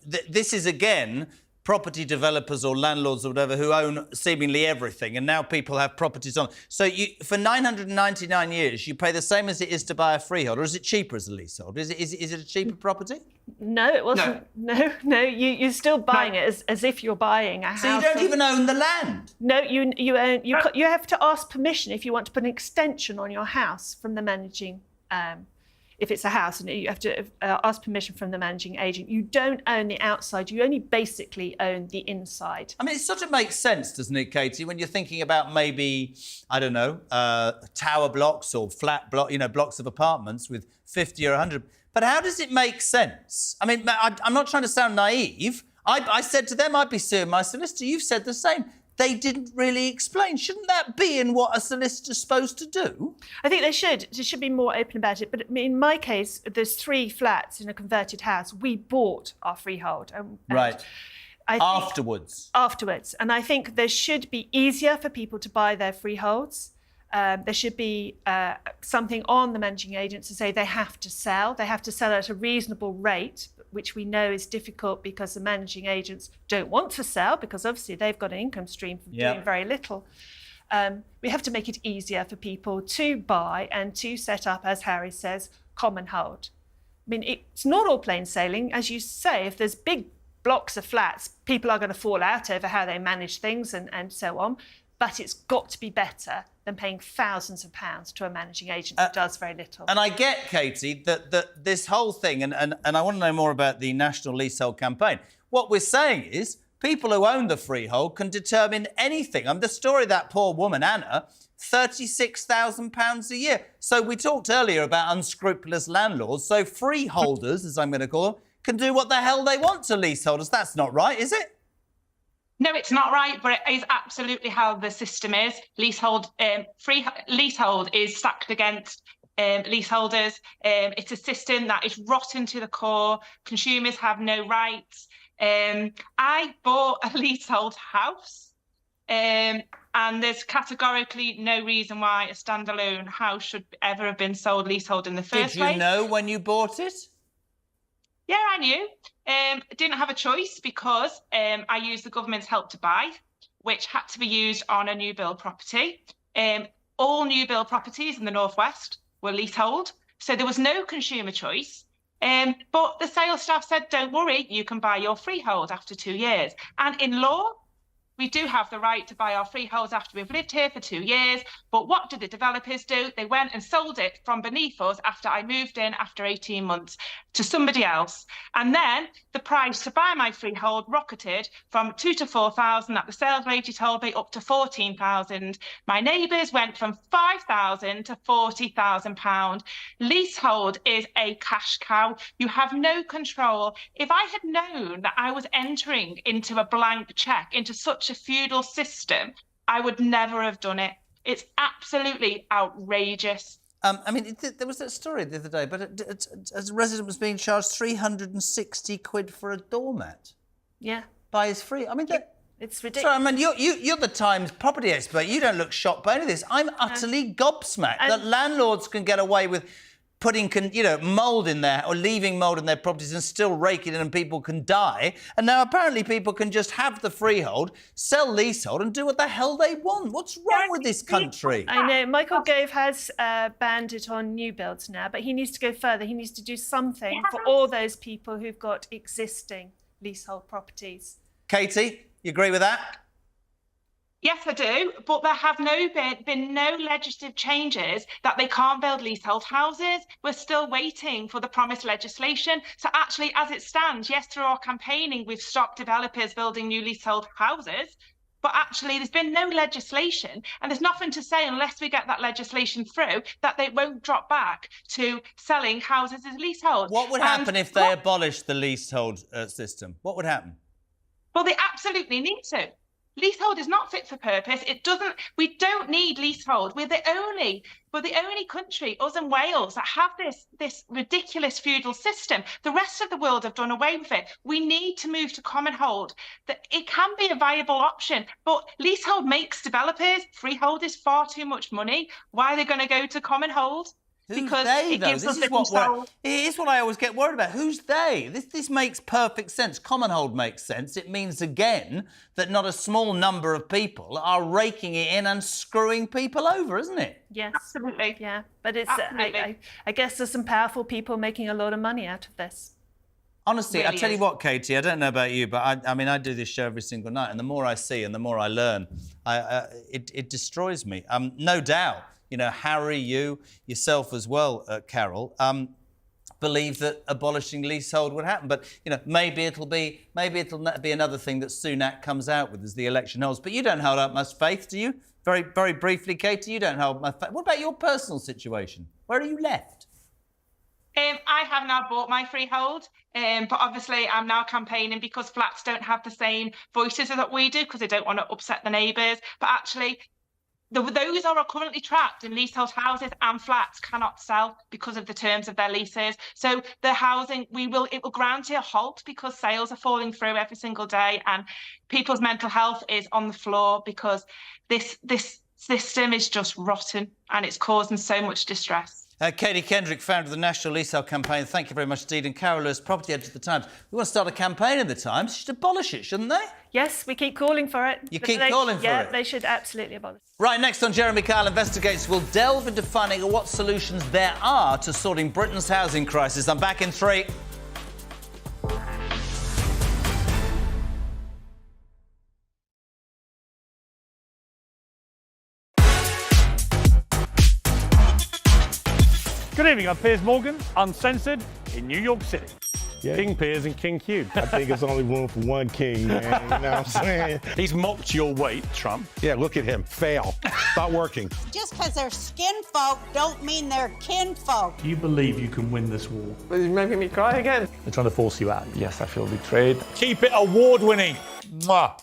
S2: this is, again, property developers or landlords or whatever who own seemingly everything, and now people have properties on. So for 999 years, you pay the same as it is to buy a freehold, or is it cheaper as a leasehold? Is it a cheaper property?
S4: No, it wasn't. No, you're still buying it as if you're buying a house.
S2: So you don't even own the land?
S4: No, you own. You have to ask permission if you want to put an extension on your house from the managing. If it's a house, and you have to ask permission from the managing agent. You don't own the outside, you only basically own the inside.
S2: I mean, it sort of makes sense, doesn't it, Katie, when you're thinking about maybe, I don't know, tower blocks or flat blocks of apartments with 50 or 100. But how does it make sense? I mean, I'm not trying to sound naive. I said to them I'd be suing my solicitor. You've said the same. They didn't really explain. Shouldn't that be in what a solicitor's supposed to do? I think they should. They should be more open about it. But in my case, there's 3 flats in a converted house. We bought our freehold. Right. Afterwards. And I think there should be easier for people to buy their freeholds. There should be something on the managing agents to say they have to sell. They have to sell at a reasonable rate, which we know is difficult because the managing agents don't want to sell because obviously they've got an income stream from doing very little. We have to make it easier for people to buy and to set up, as Harry says, common hold.
S4: mean, it's not all plain sailing. As you say, if there's big blocks of flats, people are going to fall out over how they manage things and so on. But it's got to be better than paying thousands of pounds to a managing agent who does very little.
S2: And I get, Katie, that this whole thing, and I want to know more about the National Leasehold Campaign. What we're saying is people who own the freehold can determine anything. The story of that poor woman, Anna, £36,000 a year. So we talked earlier about unscrupulous landlords. So freeholders, as I'm going to call them, can do what the hell they want to leaseholders. That's not right, is it?
S21: No, it's not right, but it is absolutely how the system is. Leasehold is stacked against leaseholders. It's a system that is rotten to the core. Consumers have no rights. I bought a leasehold house, and there's categorically no reason why a standalone house should ever have been sold leasehold in the first place.
S2: Did you know when you bought it?
S21: Yeah, I knew. I didn't have a choice because I used the government's Help to Buy, which had to be used on a new build property. All new build properties in the Northwest were leasehold, so there was no consumer choice. But the sales staff said, don't worry, you can buy your freehold after 2 years. And in law, we do have the right to buy our freeholds after we've lived here for 2 years. But what did the developers do? They went and sold it from beneath us after I moved in after 18 months to somebody else. And then the price to buy my freehold rocketed from 2,000 to 4,000 that the sales lady told me up to 14,000. My neighbours went from 5,000 to 40,000 pounds. Leasehold is a cash cow. You have no control. If I had known that I was entering into a blank cheque, into such a feudal system, I would never have done it. It's absolutely outrageous.
S2: I mean, there was that story the other day, but a resident was being charged 360 quid for a doormat.
S4: Yeah.
S2: By his free. I mean,
S4: it's ridiculous.
S2: Sorry, I mean, you're the Times property expert. You don't look shocked by any of this. I'm utterly gobsmacked that landlords can get away with putting, mould in there or leaving mould in their properties and still rake it in and people can die. And now apparently people can just have the freehold, sell leasehold and do what the hell they want. What's wrong with this country?
S4: I know. Michael Gove has banned it on new builds now, but he needs to go further. He needs to do something for all those people who've got existing leasehold properties.
S2: Katie, you agree with that?
S21: Yes, I do, but there have been no legislative changes that they can't build leasehold houses. We're still waiting for the promised legislation. So actually, as it stands, yes, through our campaigning, we've stopped developers building new leasehold houses. But actually, there's been no legislation, and there's nothing to say unless we get that legislation through that they won't drop back to selling houses as leasehold.
S2: What would happen if they abolished the leasehold system? What would happen?
S21: Well, they absolutely need to. Leasehold is not fit for purpose. We don't need leasehold. We're the only country, us and Wales, that have this ridiculous feudal system. The rest of the world have done away with it. We need to move to common hold. That it can be a viable option, but leasehold makes developers, freehold is far too much money. Why are they going to go to common hold? Because
S2: they,
S21: it
S2: though?
S21: gives us the
S2: What
S21: control.
S2: it is what I always get worried about. Who's they? This makes perfect sense. Common hold makes sense. It means, again, that not a small number of people are raking it in and screwing people over, isn't it?
S4: Yes.
S21: Absolutely.
S4: Yeah. But it's,
S21: Absolutely.
S4: I guess there's some powerful people making a lot of money out of this.
S2: Honestly,
S21: Really
S2: I tell you
S21: is.
S2: what, Katie, I don't know about you, but I mean, I do this show every single night, and the more I see and the more I learn, it destroys me. No doubt, Harry, yourself as well, Carol, believe that abolishing leasehold would happen. But, maybe it'll be another thing that Sunak comes out with as the election holds. But you don't hold up much faith, do you? Very, very briefly, Katie, you don't hold much faith. What about your personal situation? Where are you left?
S21: I have now bought my freehold, but obviously I'm now campaigning because flats don't have the same voices that we do because they don't want to upset the neighbours. But actually, those are currently trapped in leasehold houses, and flats cannot sell because of the terms of their leases. So the housing, it will ground to a halt because sales are falling through every single day, and people's mental health is on the floor because this system is just rotten and it's causing so much distress.
S2: Katie Kendrick, founder of the National Leasehold Campaign. Thank you very much indeed. And Carol Lewis, property editor of the Times. We want to start a campaign in the Times. They should abolish it, shouldn't they?
S4: Yes, we keep calling for it.
S2: You keep calling for it?
S4: Yeah, they should absolutely abolish it.
S2: Right, next on Jeremy Kyle Investigates, we'll delve into finding out what solutions there are to sorting Britain's housing crisis. I'm back in 3.
S5: Good evening, I'm Piers Morgan, uncensored in New York City.
S13: Yeah.
S5: King Piers and King Hugh.
S13: I think it's only room for one king, man. You know what I'm saying?
S5: He's mocked your weight, Trump.
S13: Yeah, look at him. Fail. Stop working.
S22: Just because they're skin folk don't mean they're kinfolk.
S5: Do you believe you can win this war?
S7: He's making me cry again.
S5: They're trying to force you out. Yes, I feel betrayed. Keep it award-winning. Mwah.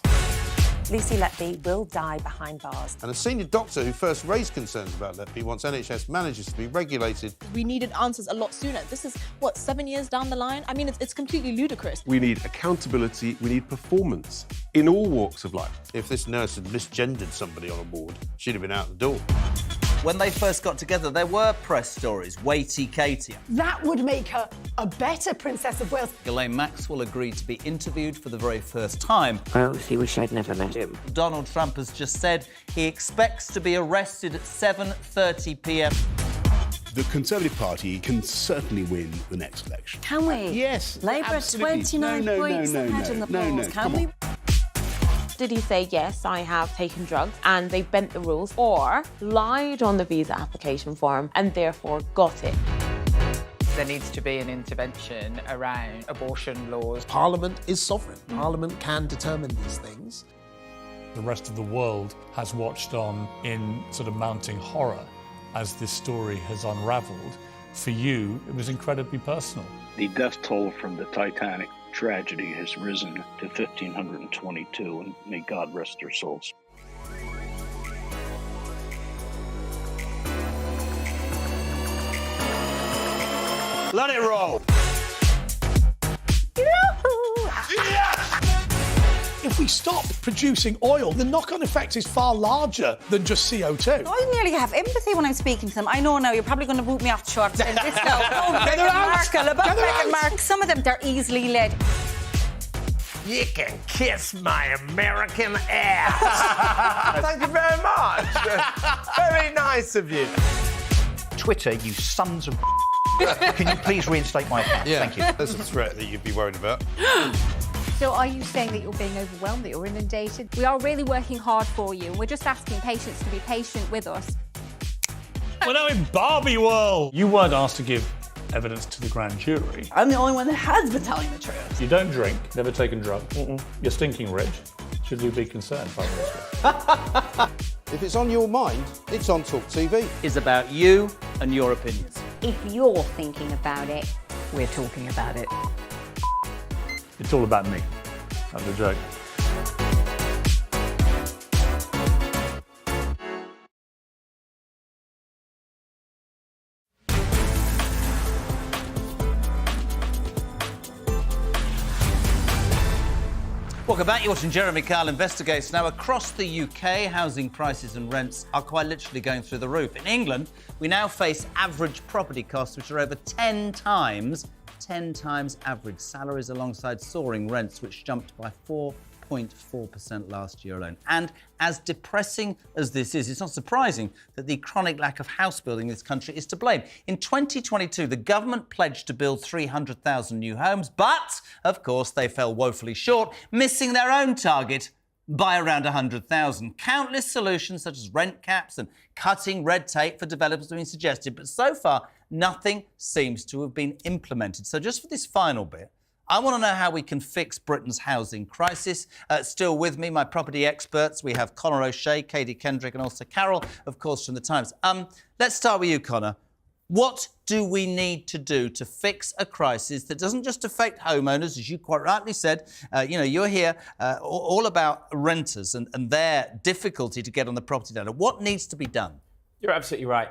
S23: Lucy Letby will die behind bars.
S11: And a senior doctor who first raised concerns about Letby wants NHS managers to be regulated.
S12: We needed answers a lot sooner. This is, 7 years down the line? I mean, it's completely ludicrous.
S13: We need accountability. We need performance in all walks of life.
S11: If this nurse had misgendered somebody on a ward, she'd have been out the door.
S2: When they first got together, there were press stories. Weighty Katie.
S24: That would make her a better Princess of Wales.
S2: Ghislaine Maxwell agreed to be interviewed for the very first time.
S10: I honestly wish I'd never met him.
S2: Donald Trump has just said he expects to be arrested at 7:30 p.m.
S15: The Conservative Party can certainly win the next election.
S8: Can we?
S15: Yes,
S8: Labour
S15: absolutely.
S8: 29 points ahead in the polls. Can we?
S12: Did he say, yes, I have taken drugs and they bent the rules, or lied on the visa application form and therefore got it?
S9: There needs to be an intervention around abortion laws.
S25: Parliament is sovereign. Parliament can determine these things.
S6: The rest of the world has watched on in sort of mounting horror as this story has unravelled. For you, it was incredibly personal.
S17: The death toll from the Titanic tragedy has risen to 1,522, and may God rest their souls.
S7: Let it roll.
S16: If we stop producing oil, the knock-on effect is far larger than just CO2.
S8: I nearly have empathy when I'm speaking to them. I know now you're probably going to boot me off the show after saying this now.
S16: Get her out!
S8: Meghan Markle. Some of them, they're easily led.
S7: You can kiss my American ass. Thank you very much. Very nice of you.
S3: Twitter, you sons of Can you please reinstate my account?
S11: Yeah,
S3: Thank you.
S11: There's a threat that you'd be worried about.
S14: So are you saying that you're being overwhelmed, that you're inundated? We are really working hard for you, and we're just asking patients to be patient with us.
S6: We're now in Barbie world. You weren't asked to give evidence to the grand jury.
S26: I'm the only one that has been telling the truth.
S6: You don't drink, never taken drugs. You're stinking rich. Should we be concerned by this?
S11: If it's on your mind, it's on talkTV.
S2: Is about you and your opinions.
S10: If you're thinking about it, we're talking about it.
S6: It's all about me. That was a joke.
S2: Welcome back. You're watching Jeremy Kyle Investigates. Now, across the UK, housing prices and rents are quite literally going through the roof. In England, we now face average property costs, which are over 10 times average salaries, alongside soaring rents, which jumped by 4.4% last year alone. And as depressing as this is, it's not surprising that the chronic lack of house building in this country is to blame. In 2022, the government pledged to build 300,000 new homes, but, of course, they fell woefully short, missing their own target by around 100,000. Countless solutions, such as rent caps and cutting red tape for developers, have been suggested, but so far, nothing seems to have been implemented. So just for this final bit, I want to know how we can fix Britain's housing crisis. Still with me, my property experts. We have Conor O'Shea, Katie Kendrick, and also Carol, of course, from the Times. Let's start with you, Conor. What do we need to do to fix a crisis that doesn't just affect homeowners, as you quite rightly said? You're here all about renters and their difficulty to get on the property ladder. What needs to be done?
S27: You're absolutely right.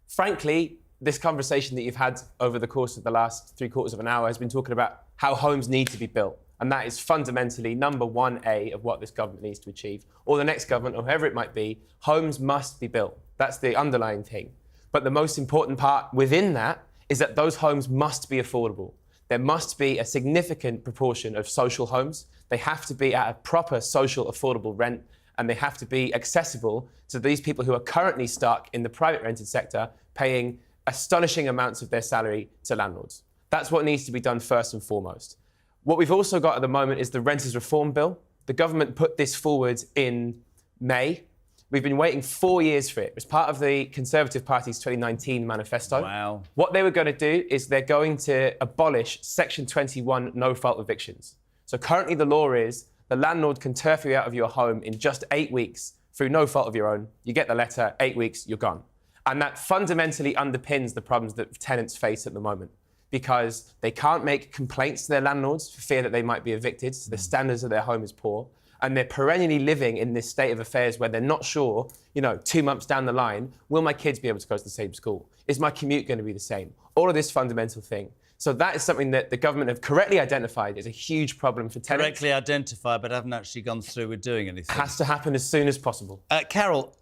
S27: Frankly, this conversation that you've had over the course of the last 3/4 of an hour has been talking about how homes need to be built. And that is fundamentally number 1A of what this government needs to achieve, or the next government, or whoever it might be. Homes must be built. That's the underlying thing. But the most important part within that is that those homes must be affordable. There must be a significant proportion of social homes. They have to be at a proper social affordable rent, and they have to be accessible to these people who are currently stuck in the private rented sector, paying astonishing amounts of their salary to landlords. That's what needs to be done first and foremost. What we've also got at the moment is the Renters Reform Bill. The government put this forward in May. We've been waiting 4 years for it. It was part of the Conservative Party's 2019 manifesto.
S2: Wow.
S27: What they were going to do is they're going to abolish Section 21 no-fault evictions. So currently the law is the landlord can turf you out of your home in just 8 weeks through no fault of your own. You get the letter, 8 weeks, you're gone. And that fundamentally underpins the problems that tenants face at the moment, because they can't make complaints to their landlords for fear that they might be evicted, so the standards of their home is poor. And they're perennially living in this state of affairs where they're not sure, 2 months down the line, will my kids be able to go to the same school? Is my commute going to be the same? All of this fundamental thing. So that is something that the government have correctly identified as a huge problem for tenants.
S2: Correctly identified, but haven't actually gone through with doing anything.
S27: Has to happen as soon as possible.
S2: Carol,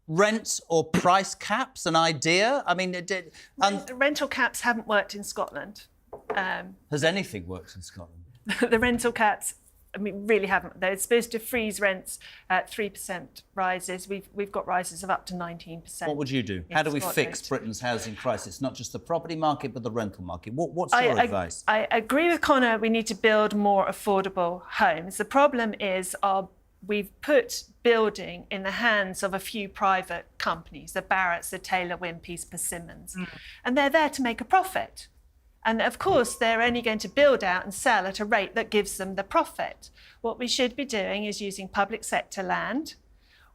S2: rent or price caps, an idea? I mean,
S26: rental caps haven't worked in Scotland.
S2: Has anything worked in Scotland?
S26: The rental caps, really haven't. They're supposed to freeze rents at 3% rises. We've got rises of up to 19%.
S2: What would you do? How do we fix Britain's housing crisis? Not just the property market, but the rental market. What's your advice?
S26: I agree with Conor. We need to build more affordable homes. The problem is we've put building in the hands of a few private companies, the Barratts, the Taylor Wimpey's, Persimmons, and they're there to make a profit. And of course, they're only going to build out and sell at a rate that gives them the profit. What we should be doing is using public sector land.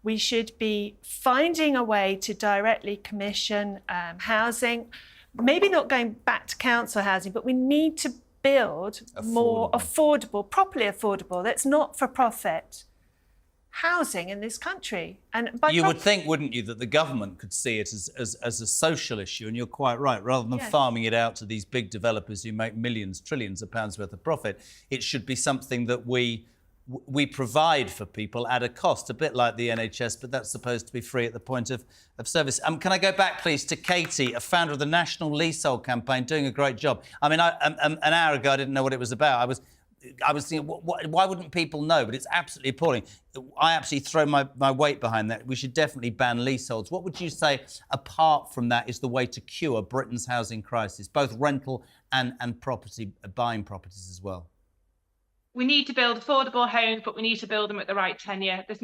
S26: We should be finding a way to directly commission housing, maybe not going back to council housing, but we need to build more affordable, properly affordable, that's not for profit housing in this country. And
S2: you would think, wouldn't you, that the government could see it as a social issue, and you're quite right, rather than farming it out to these big developers who make millions, trillions of pounds worth of profit, it should be something that we provide for people at a cost, a bit like the NHS, but that's supposed to be free at the point of service. Can I go back, please, to Katie, a founder of the National Leasehold Campaign, doing a great job. I mean, an hour ago, I didn't know what it was about. I was thinking, why wouldn't people know? But it's absolutely appalling. I absolutely throw my weight behind that. We should definitely ban leaseholds. What would you say, apart from that, is the way to cure Britain's housing crisis, both rental and property, buying properties as well?
S1: We need to build affordable homes, but we need to build them at the right tenure. There's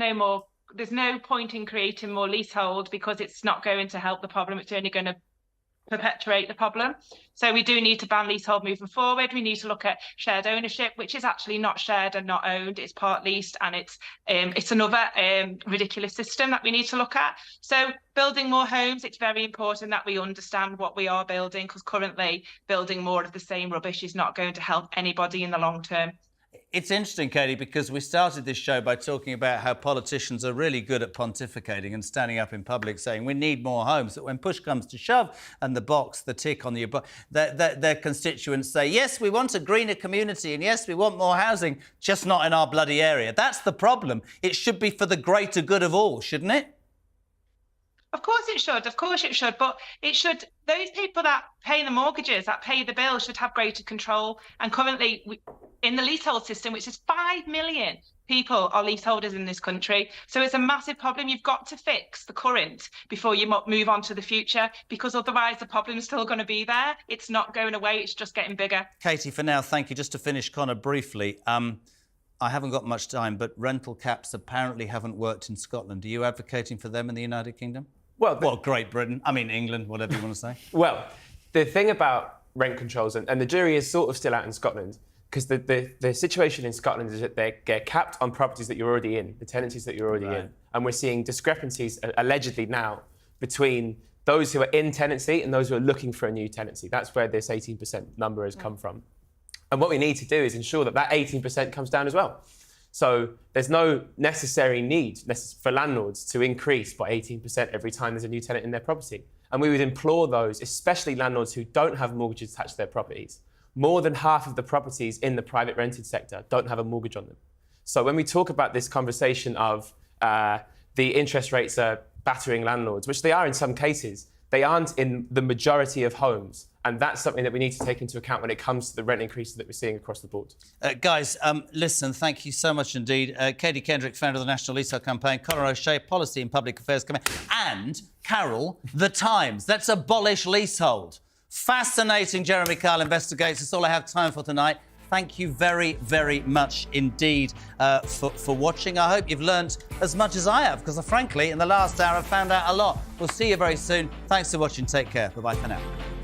S1: no point in creating more leasehold because it's not going to help the problem. It's only going to perpetuate the problem. So we do need to ban leasehold moving forward. We need to look at shared ownership, which is actually not shared and not owned. It's part leased, and it's another ridiculous system that we need to look at. So building more homes, it's very important that we understand what we are building, because currently building more of the same rubbish is not going to help anybody in the long term.
S2: It's interesting, Katie, because we started this show by talking about how politicians are really good at pontificating and standing up in public saying we need more homes. But when push comes to shove and the tick on your box, their constituents say, yes, we want a greener community and yes, we want more housing, just not in our bloody area. That's the problem. It should be for the greater good of all, shouldn't it?
S1: Of course it should, but it should, those people that pay the mortgages, that pay the bills, should have greater control. And currently, in the leasehold system, which is 5 million people are leaseholders in this country. So it's a massive problem. You've got to fix the current before you move on to the future, because otherwise the problem's still going to be there. It's not going away, it's just getting bigger.
S2: Katie, for now, thank you. Just to finish, Conor, briefly, I haven't got much time, but rental caps apparently haven't worked in Scotland. Are you advocating for them in the United Kingdom? Well, Great Britain. I mean, England, whatever you want to say.
S27: Well, the thing about rent controls, and the jury is sort of still out in Scotland, because the situation in Scotland is that they're capped on properties that you're already in, the tenancies that you're already in. And we're seeing discrepancies, allegedly now, between those who are in tenancy and those who are looking for a new tenancy. That's where this 18% number has come from. And what we need to do is ensure that 18% comes down as well. So there's no necessary need for landlords to increase by 18% every time there's a new tenant in their property. And we would implore those, especially landlords who don't have mortgages attached to their properties. More than half of the properties in the private rented sector don't have a mortgage on them. So when we talk about this conversation of the interest rates are battering landlords, which they are in some cases, They aren't in the majority of homes. And that's something that we need to take into account when it comes to the rent increases that we're seeing across the board.
S2: Guys, listen, thank you so much indeed. Katie Kendrick, founder of the National Leasehold Campaign, Conor O'Shea, Policy and Public Affairs Campaign, and Carol, The Times. Let's abolish leasehold. Fascinating Jeremy Kyle investigates. That's all I have time for tonight. Thank you very, very much indeed for watching. I hope you've learned as much as I have, because frankly, in the last hour, I've found out a lot. We'll see you very soon. Thanks for watching. Take care. Bye-bye for now.